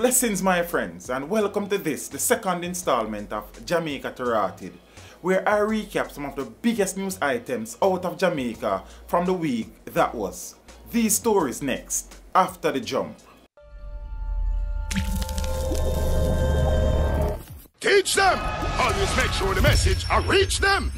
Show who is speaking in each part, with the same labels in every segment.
Speaker 1: Blessings my friends, and welcome to the second installment of Jamaica to Rawtid, where I recap some of the biggest news items out of Jamaica from the week that was. These stories next, after the jump.
Speaker 2: Teach them! Always make sure the message reach them!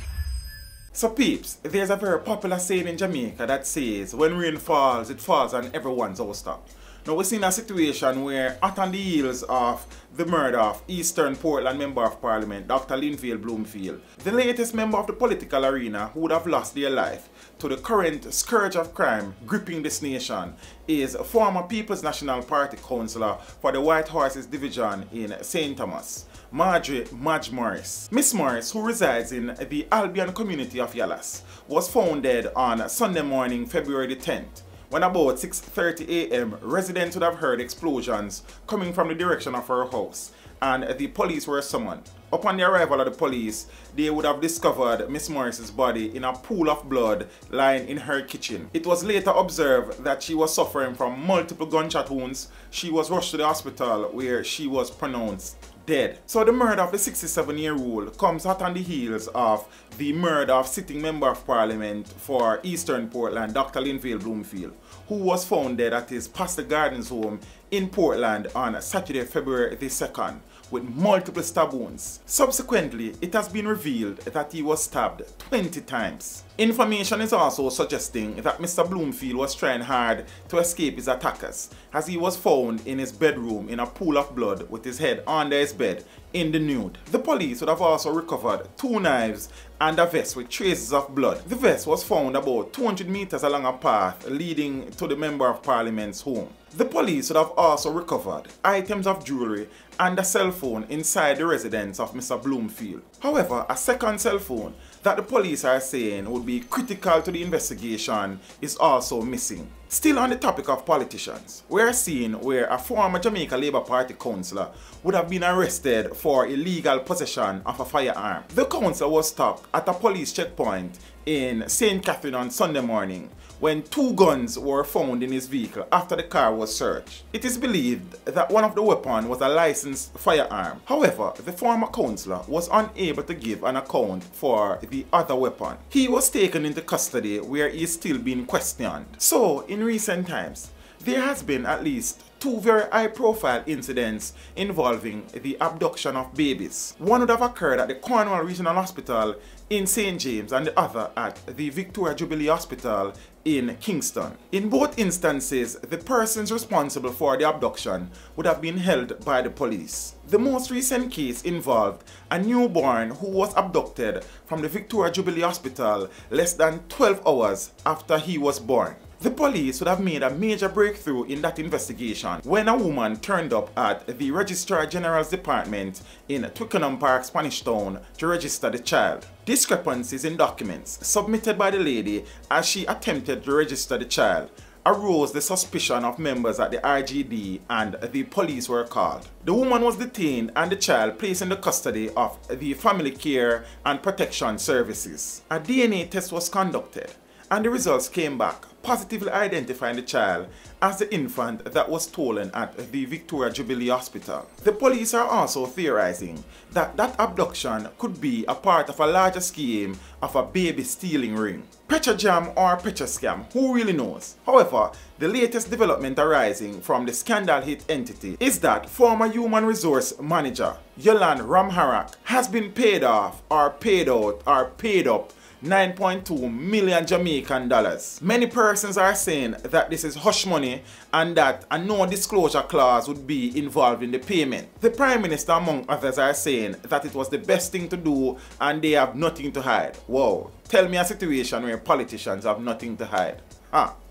Speaker 1: So peeps, there's a very popular saying in Jamaica that says, when rain falls, it falls on everyone's doorstep. Now we're seeing a situation where, hot on the heels of the murder of Eastern Portland Member of Parliament, Dr. Lynvale Bloomfied, the latest member of the political arena who would have lost their life to the current scourge of crime gripping this nation is former People's National Party councillor for the White Horses Division in St. Thomas, Madge Morris. Miss Morris, who resides in the Albion community of Yallas, was found dead on Sunday morning, February the 10th. When about 6:30 a.m., residents would have heard explosions coming from the direction of her house, and the police were summoned. Upon the arrival of the police, they would have discovered Miss Morris's body in a pool of blood lying in her kitchen. It was later observed that she was suffering from multiple gunshot wounds. She was rushed to the hospital where she was pronounced dead. So the murder of the 67-year-old comes hot on the heels of the murder of sitting Member of Parliament for Eastern Portland, Dr. Lynvale Bloomfied, who was found dead at his Pastor Gardens home in Portland on Saturday, February the 2nd, with multiple stab wounds. Subsequently, it has been revealed that he was stabbed 20 times. Information is also suggesting that Mr. Bloomfied was trying hard to escape his attackers, as he was found in his bedroom in a pool of blood with his head under his bed in the nude. The police would have also recovered 2 knives and a vest with traces of blood. The vest was found about 200 meters along a path leading to the Member of Parliament's home. The police would have also recovered items of jewelry and a cell phone inside the residence of Mr. Bloomfiad. However, a second cell phone that the police are saying would be critical to the investigation is also missing. Still on the topic of politicians, we are seeing where a former Jamaica Labour Party councillor would have been arrested for illegal possession of a firearm. The councillor was stopped at a police checkpoint in St. Catherine on Sunday morning when 2 guns were found in his vehicle after the car was searched. It is believed that one of the weapons was a licensed firearm. However, the former councillor was unable to give an account for the other weapon. He was taken into custody where he is still being questioned. So, in recent times, there has been at least 2 very high-profile incidents involving the abduction of babies. One would have occurred at the Cornwall Regional Hospital in St. James and the other at the Victoria Jubilee Hospital in Kingston. In both instances, the persons responsible for the abduction would have been held by the police. The most recent case involved a newborn who was abducted from the Victoria Jubilee Hospital less than 12 hours after he was born. The police would have made a major breakthrough in that investigation when a woman turned up at the Registrar General's Department in Twickenham Park, Spanish Town to register the child. Discrepancies in documents submitted by the lady as she attempted to register the child arose the suspicion of members at the RGD, and the police were called. The woman was detained and the child placed in the custody of the Family Care and Protection Services. A DNA test was conducted and the results came back positively identifying the child as the infant that was stolen at the Victoria Jubilee Hospital. The police are also theorizing that that abduction could be a part of a larger scheme of a baby stealing ring. Pecha jam or pecha scam, who really knows? However, the latest development arising from the scandal hit entity is that former human resource manager Yolande Ramharak has been paid off or paid out or paid up $9.2 million Jamaican dollars. Many persons are saying that this is hush money and that a no disclosure clause would be involved in the payment. The Prime Minister among others are saying that it was the best thing to do and they have nothing to hide. Wow, tell me a situation where politicians have nothing to hide.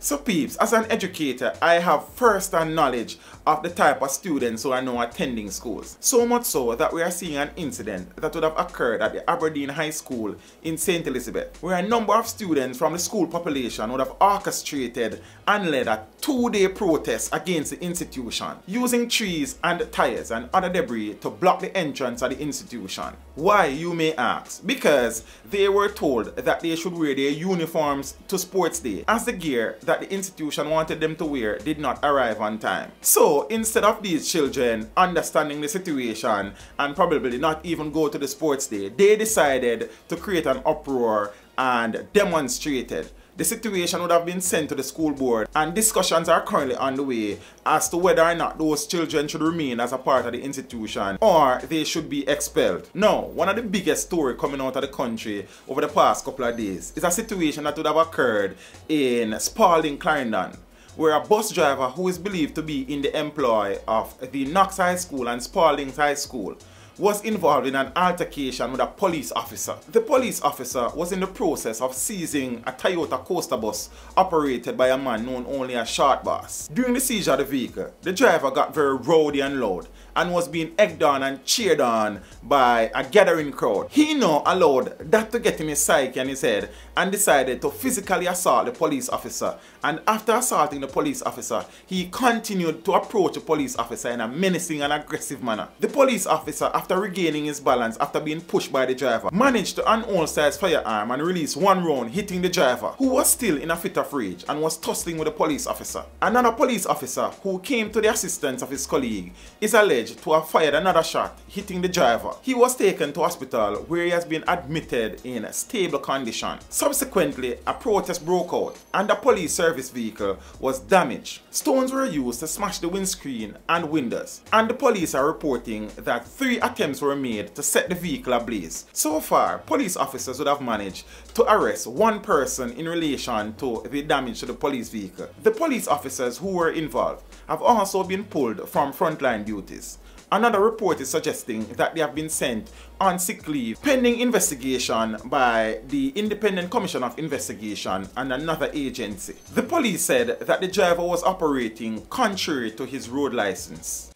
Speaker 1: So peeps, as an educator, I have first-hand knowledge of the type of students who are now attending schools. So much so that we are seeing an incident that would have occurred at the Aberdeen High School in St. Elizabeth, where a number of students from the school population would have orchestrated and led a 2-day protest against the institution, using trees and tires and other debris to block the entrance of the institution. Why, you may ask? Because they were told that they should wear their uniforms to sports day as the gear that that the institution wanted them to wear did not arrive on time. So instead of these children understanding the situation and probably not even go to the sports day, they decided to create an uproar and demonstrated. The situation would have been sent to the school board, and discussions are currently underway as to whether or not those children should remain as a part of the institution or they should be expelled. Now, one of the biggest stories coming out of the country over the past couple of days is a situation that would have occurred in Spalding, Clarendon, where a bus driver who is believed to be in the employ of the Knox High School and Spalding High School was involved in an altercation with a police officer. The police officer was in the process of seizing a Toyota coaster bus operated by a man known only as Short Boss. During the seizure of the vehicle, the driver got very rowdy and loud and was being egged on and cheered on by a gathering crowd. He now allowed that to get in his psyche and his head and decided to physically assault the police officer. And after assaulting the police officer, he continued to approach the police officer in a menacing and aggressive manner. The police officer, after regaining his balance after being pushed by the driver, managed to unholster his firearm and release one round, hitting the driver, who was still in a fit of rage and was tussling with the police officer. Another police officer who came to the assistance of his colleague is alleged to have fired another shot, hitting the driver. He was taken to hospital where he has been admitted in a stable condition. Subsequently, a protest broke out and the police service vehicle was damaged. Stones were used to smash the windscreen and windows, and the police are reporting that 3 attempts were made to set the vehicle ablaze. So far, police officers would have managed to arrest 1 person in relation to the damage to the police vehicle. The police officers who were involved have also been pulled from frontline duties. Another report is suggesting that they have been sent on sick leave pending investigation by the Independent Commission of Investigation and another agency. The police said that the driver was operating contrary to his road license.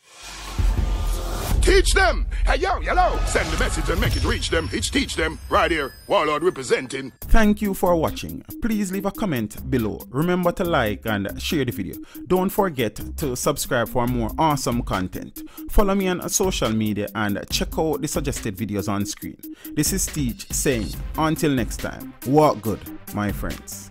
Speaker 2: Teach them! Hey, yo, hello! Send the message and make it reach them. It's teach them. Right here, Warlord representing.
Speaker 1: Thank you for watching. Please leave a comment below. Remember to like and share the video. Don't forget to subscribe for more awesome content. Follow me on social media and check out the suggested videos on screen. This is Teach saying, until next time, walk good, my friends.